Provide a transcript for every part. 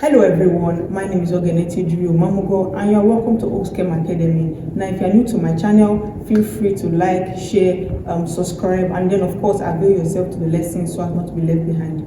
Hello everyone, my name is Ogeneti Juru Mamugo and you are welcome to Oxchem Academy. Now if you are new to my channel, feel free to like, share, subscribe, and then of course avail yourself to the lesson so as not to be left behind.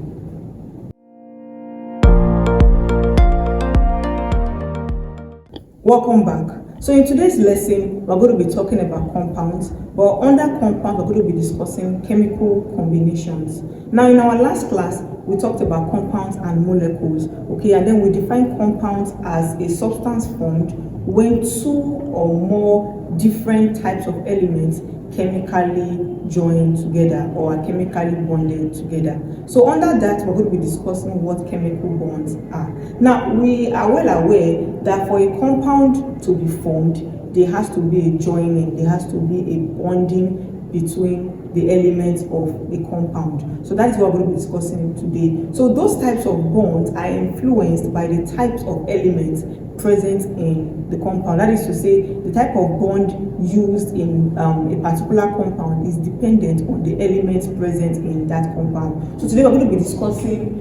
Welcome back. So in today's lesson, we're going to be talking about compounds, but under compounds, we're going to be discussing chemical combinations. Now in our last class, we talked about compounds and molecules, okay, and then we defined compounds as a substance formed when two or more different types of elements chemically join together or are chemically bonded together. So under that, we're going to be discussing what chemical bonds are. Now, we are well aware that for a compound to be formed, there has to be a joining, there has to be a bonding between the elements of a compound. So that is what we're going to be discussing today. So those types of bonds are influenced by the types of elements present in the compound. That is to say, the type of bond used in a particular compound is dependent on the elements present in that compound. So today we're going to be discussing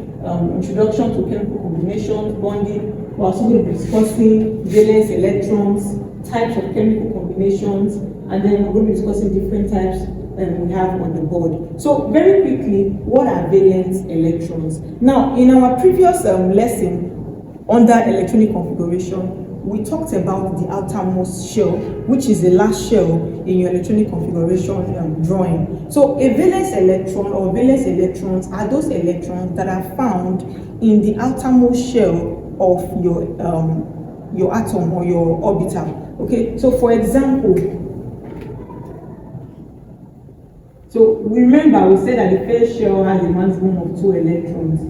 introduction to chemical combinations, bonding. We're also going to be discussing valence electrons, types of chemical combinations, and then we're going to be discussing different types we have on the board. So very quickly, what are valence electrons? Now, in our previous lesson under electronic configuration, we talked about the outermost shell, which is the last shell in your electronic configuration drawing. So a valence electron or valence electrons are those electrons that are found in the outermost shell of your atom or your orbital. Okay, so for example, so remember we said that the first shell has a maximum of 2 electrons.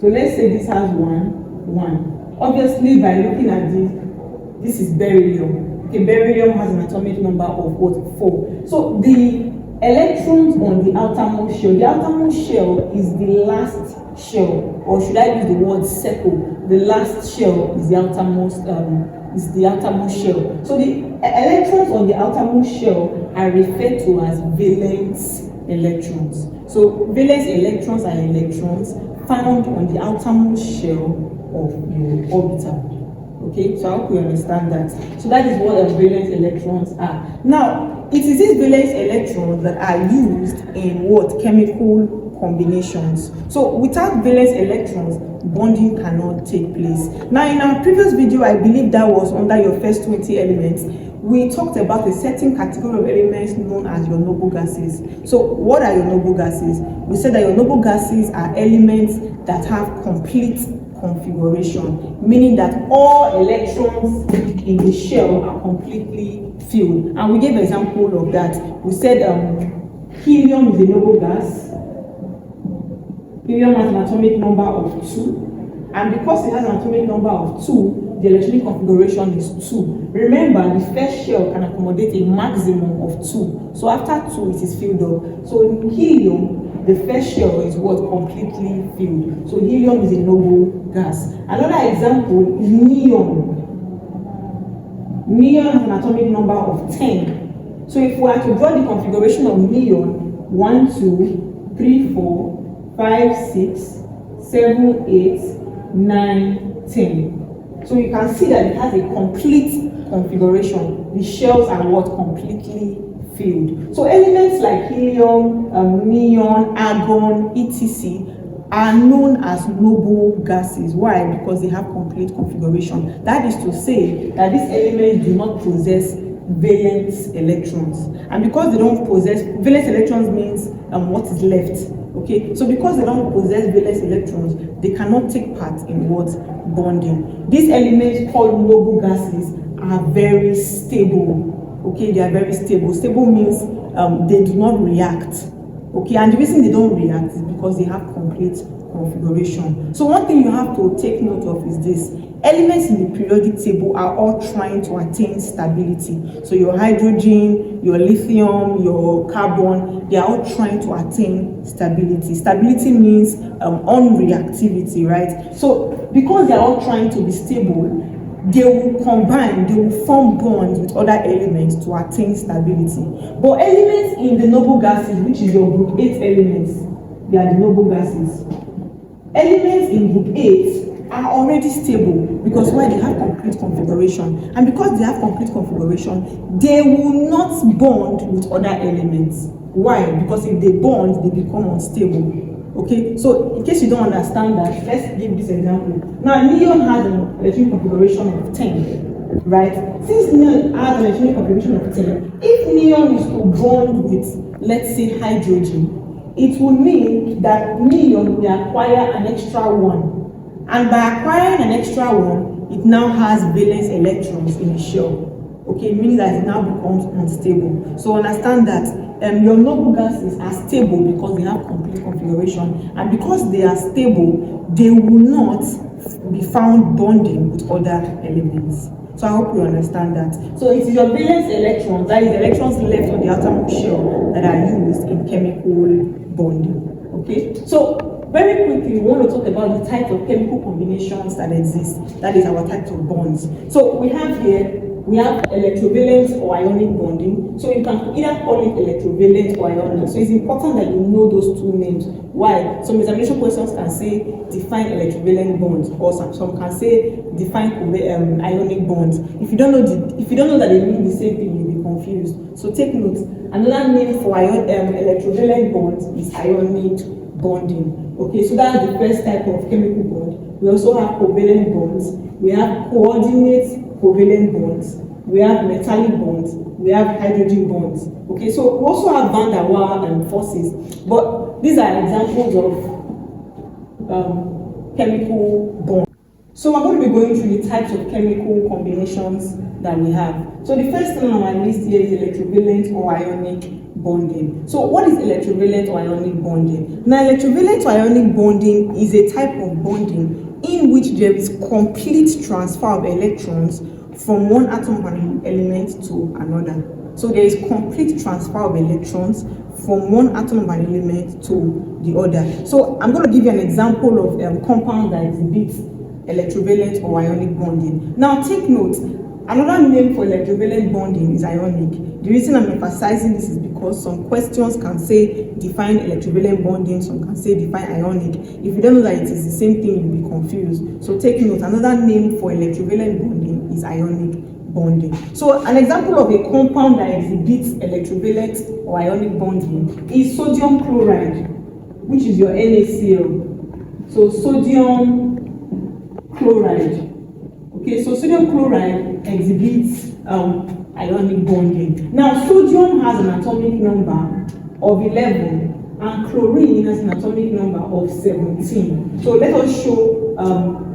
So let's say this has 1. Obviously, by looking at this is beryllium. Okay, beryllium has an atomic number of what? 4. So the electrons on the outermost shell is the last shell, or should I use the word circle? The last shell is the outermost shell. So the electrons on the outermost shell are referred to as valence electrons. So valence electrons are electrons found on the outermost shell of your orbital. Okay, so I hope you understand that. So that is what valence electrons are. Now, it is these valence electrons that are used in what? Chemical combinations. So without valence electrons, bonding cannot take place. Now in our previous video, I believe that was under your first 20 elements, we talked about a certain category of elements known as your noble gases. So what are your noble gases? We said that your noble gases are elements that have complete configuration, meaning that all electrons in the shell are completely filled. And we gave an example of that. We said helium is a noble gas. Helium has an atomic number of 2, and because it has an atomic number of 2, the electronic configuration is 2. Remember, the first shell can accommodate a maximum of 2. So after 2, it is filled up. So in helium, the first shell is what? Completely filled. So helium is a noble gas. Another example is neon. Neon has an atomic number of 10. So if we are to draw the configuration of neon, 1, 2, 3, 4, 5, 6, 7, 8, 9, 10. So you can see that it has a complete configuration. The shells are what? Completely filled. So elements like helium, neon, argon, etc. are known as noble gases. Why? Because they have complete configuration. That is to say that these elements do not possess valence electrons. And because they don't possess valence electrons means what is left. Okay, so because they don't possess valence electrons, they cannot take part in what? Bonding. These elements called noble gases are very stable. Okay, they are very stable. Stable means they do not react. Okay, and the reason they don't react is because they have complete configuration. So one thing you have to take note of is this: elements in the periodic table are all trying to attain stability. So your hydrogen, your lithium, your carbon, they are all trying to attain stability. Stability means unreactivity, right? So because they are all trying to be stable, they will combine, they will form bonds with other elements to attain stability. But elements in the noble gases, which is your group 8 elements, they are the noble gases. Elements in group 8 are already stable because why? They have complete configuration, and because they have complete configuration, they will not bond with other elements. Why? Because if they bond, they become unstable. Okay, so in case you don't understand that, let's give this example. Now, neon has an electronic configuration of 10, right? Since neon has an electronic configuration of 10, if neon is to bond with, let's say, hydrogen, it will mean that neon will acquire an extra one. And by acquiring an extra one, it now has valence electrons in the shell. Okay, meaning that it now becomes unstable. So understand that your noble gases are stable because they have complete configuration, and because they are stable, they will not be found bonding with other elements. So I hope you understand that. So it is your valence electrons, that is electrons left on the outermost shell, that are used in chemical bonding. Okay, so very quickly, we want to talk about the types of chemical combinations that exist. That is our types of bonds. So we have here, we have electrovalent or ionic bonding. So you can either call it electrovalent or ionic. So it's important that you know those two names. Why? Some examination questions can say define electrovalent bonds, or some can say define ionic bonds. If you don't know that they mean the same thing, you'll be confused. So take note. Another name for electrovalent bonds is ionic bonding. Okay, so that's the first type of chemical bond. We also have covalent bonds. We have coordinate covalent bonds, we have metallic bonds, we have hydrogen bonds. Okay, so we also have van der Waals forces, but these are examples of chemical bonds. So we're going to be going through the types of chemical combinations that we have. So the first thing on our list here is electrovalent or ionic bonding. So what is electrovalent or ionic bonding? Now, electrovalent or ionic bonding is a type of bonding in which there is complete transfer of electrons from one atom of an element to another. So there is complete transfer of electrons from one atom of an element to the other. So I'm going to give you an example of compound that exhibits electrovalent or ionic bonding. Now take note, another name for electrovalent bonding is ionic. The reason I'm emphasizing this is because some questions can say define electrovalent bonding, some can say define ionic. If you don't know that it is the same thing, you'll be confused. So take note, another name for electrovalent bonding is ionic bonding. So an example of a compound that exhibits electrovalent or ionic bonding is sodium chloride, which is your NaCl. So sodium chloride. Okay, so sodium chloride exhibits ionic bonding. Now, sodium has an atomic number of 11 and chlorine has an atomic number of 17. So let us show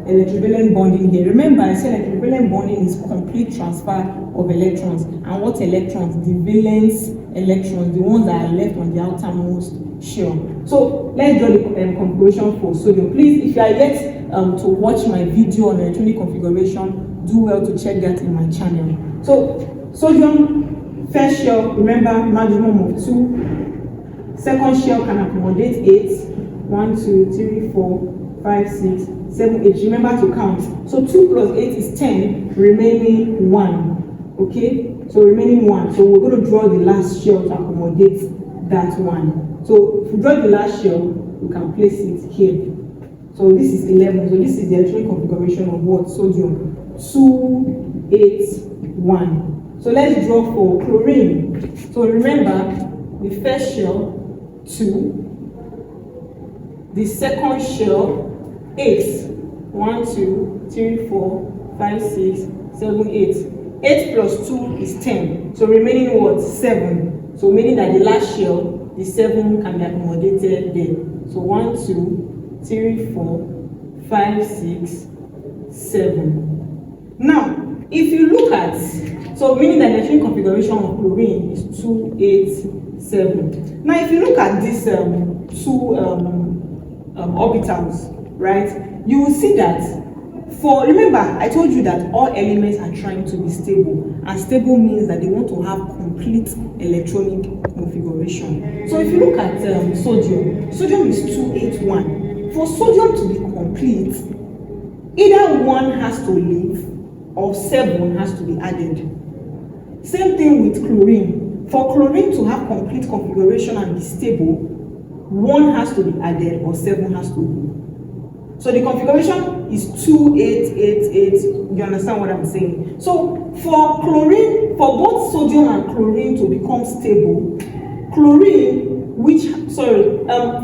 electrovalent bonding here. Remember, I said electrovalent bonding is complete transfer of electrons. And what electrons? The valence electrons, the ones that are left on the outermost shell. So let's draw the configuration for sodium. Please, if you are yet to watch my video on electronic configuration, do well to check that in my channel. So sodium, first shell, remember, maximum of 2. Second shell can accommodate 8. 1, 2, 3, 4, 5, 6, 7, 8. Remember to count. So 2 plus 8 is 10, remaining 1. Okay, so remaining 1. So we're going to draw the last shell to accommodate that 1. So if we draw the last shell, we can place it here. So this is 11. So this is the electronic configuration of what? Sodium. 2, 8, 1. So let's draw for chlorine. So remember, the first shell, 2. The second shell, 8. 1, 2, 3, 4, 5, 6, 7, 8. 8 plus 2 is 10. So remaining what? 7. So meaning that the last shell, the 7 can be accommodated there. So 1, 2, 3, 4, 5, 6, 7. Now, if you look at, so meaning that the electronic configuration of chlorine is 2, 8, 7. Now, if you look at these two orbitals, right, you will see that remember, I told you that all elements are trying to be stable, and stable means that they want to have complete electronic configuration. So if you look at sodium is 281. For sodium to be complete, either 1 has to leave or 7 has to be added. Same thing with chlorine. For chlorine to have complete configuration and be stable, 1 has to be added or 7 has to leave. So the configuration is 2,8,8,8. You understand what I'm saying? So for chlorine, for both sodium and chlorine to become stable,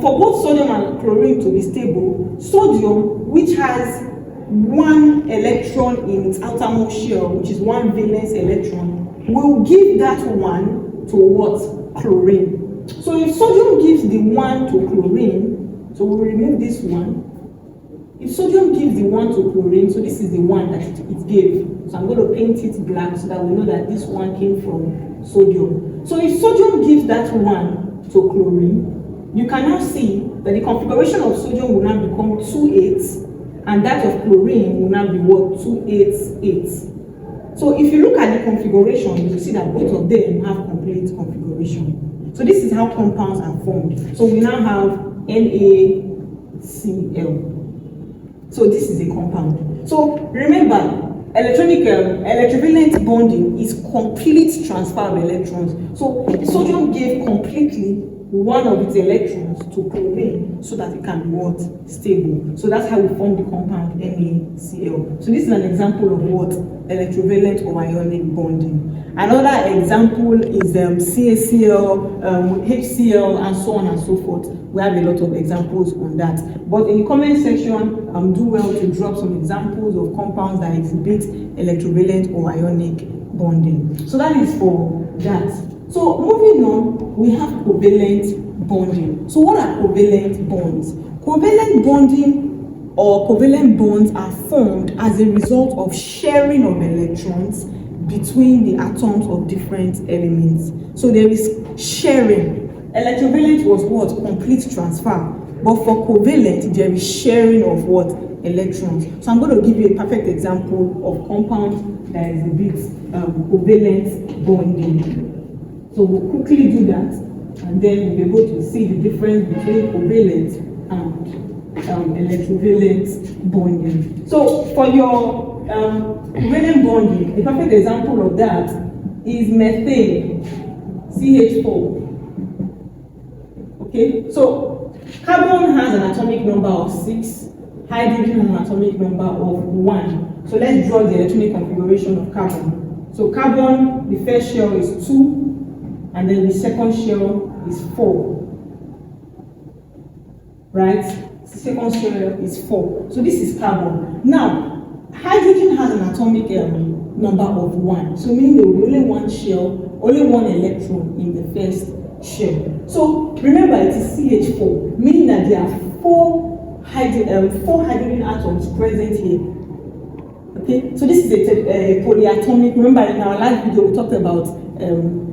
for both sodium and chlorine to be stable, sodium, which has one electron in its outermost shell, which is one valence electron, will give that one to what? Chlorine. So if sodium gives the one to chlorine, so we'll remove this one. If sodium gives the one to chlorine, so this is the one that it gave. So I'm going to paint it black so that we know that this one came from sodium. So if sodium gives that one to chlorine, you can now see that the configuration of sodium will now become 2,8, and that of chlorine will now be what? 2,8,8. So if you look at the configuration, you will see that both of them have complete configuration. So this is how compounds are formed. So we now have NaCl. So this is a compound. So remember, electrovalent bonding is complete transfer of electrons. So sodium gave completely one of its electrons to chlorine so that it can be what? Stable. So that's how we form the compound NaCl. So this is an example of what? Electrovalent or ionic bonding. Another example is CaCl, HCl, and so on and so forth. We have a lot of examples on that. But in the comment section, do well to drop some examples of compounds that exhibit electrovalent or ionic bonding. So that is for that. So moving on, we have covalent bonding. So what are covalent bonds? Covalent bonding or covalent bonds are formed as a result of sharing of electrons between the atoms of different elements. So there is sharing. Electrovalent was what? Complete transfer. But for covalent, there is sharing of what? Electrons. So I'm going to give you a perfect example of compound that exhibits covalent bonding. So we'll quickly do that, and then we'll be able to see the difference between covalent and electrovalent bonding. So for your covalent bonding, a perfect example of that is methane, CH4. Okay, so carbon has an atomic number of 6, hydrogen has an atomic number of 1. So let's draw the electronic configuration of carbon. So carbon, the first shell is 2, and then the second shell is 4. Right? The second shell is 4. So this is carbon. Now, hydrogen has an atomic number of 1. So meaning there will be only one shell, only one electron in the first shell. So remember, it is CH4, meaning that there are four hydrogen atoms present here. Okay, so this is a polyatomic. Remember, in our last video we talked about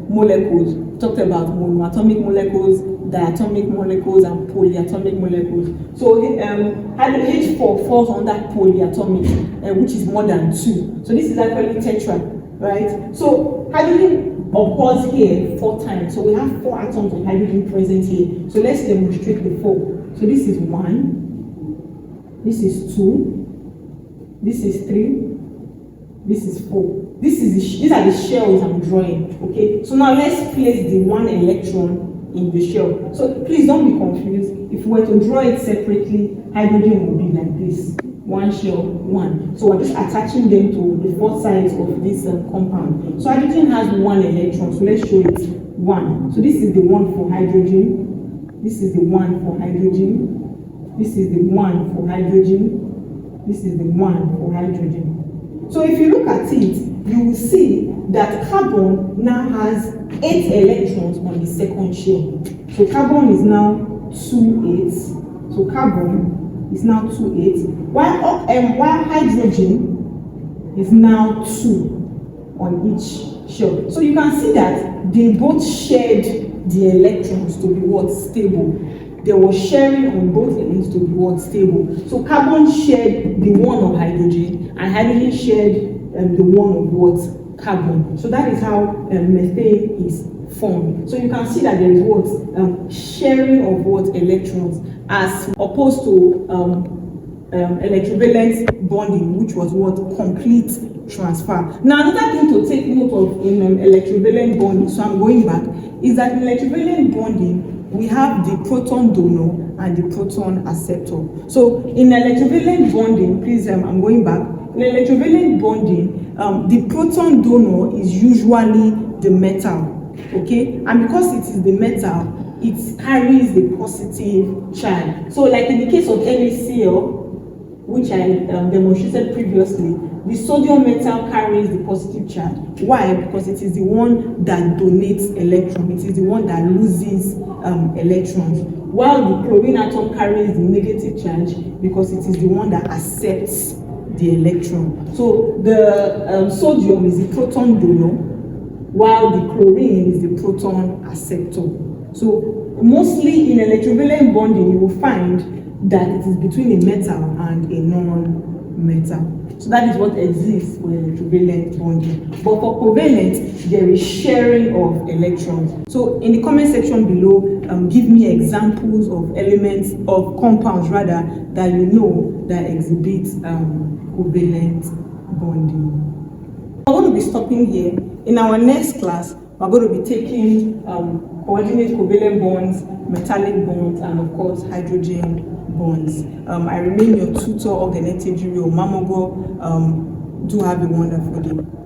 molecules. We talked about monoatomic molecules, diatomic molecules, and polyatomic molecules. So H4 falls on that polyatomic, which is more than 2. So this is actually tetra, right? So hydrogen occurs here 4 times. So we have 4 atoms of hydrogen present here. So let's demonstrate the 4. So this is 1, this is 2, this is 3, this is 4. These are the shells I'm drawing. Okay. So now let's place the 1 electron in the shell. So please don't be confused. If we were to draw it separately, hydrogen would be like this: 1 shell, 1. So we're just attaching them to the 4 sides of this compound. So hydrogen has 1 electron. So let's show it 1. So this is the 1 for hydrogen. This is the 1 for hydrogen. This is the 1 for hydrogen. This is the 1 for hydrogen. So if you look at it, you will see that carbon now has 8 electrons on the second shell. So carbon is now 2 8. So carbon is now 2 8. While hydrogen is now 2 on each shell. So you can see that they both shared the electrons to be what? Stable. There was sharing on both ends to be what? Stable. So carbon shared the 1 of hydrogen, and hydrogen shared the 1 of what? Carbon. So that is how methane is formed. So you can see that there is what? Sharing of what? Electrons, as opposed to electrovalent bonding, which was what? Complete transfer. Now another thing to take note of in electrovalent bonding, so I'm going back, is that in electrovalent bonding we have the proton donor and the proton acceptor. So in electrovalent bonding, please, I'm going back. In electrovalent bonding, the proton donor is usually the metal, okay? And because it is the metal, it carries the positive charge. So like in the case of NaCl, which I demonstrated previously, the sodium metal carries the positive charge. Why? Because it is the one that donates electrons. It is the one that loses electrons. While the chlorine atom carries the negative charge because it is the one that accepts the electron. So the sodium is the proton donor, while the chlorine is the proton acceptor. So mostly in electrovalent bonding, you will find that it is between a metal and a non-metal. So that is what exists for electrovalent bonding. But for covalent, there is sharing of electrons. So in the comment section below, give me examples of elements, of compounds rather, that you know that exhibit covalent bonding. I'm going to be stopping here. In our next class, we're going to be taking coordinate covalent bonds, metallic bonds, and of course hydrogen bonds. I remain your tutor, Mamogo. Do have a wonderful day.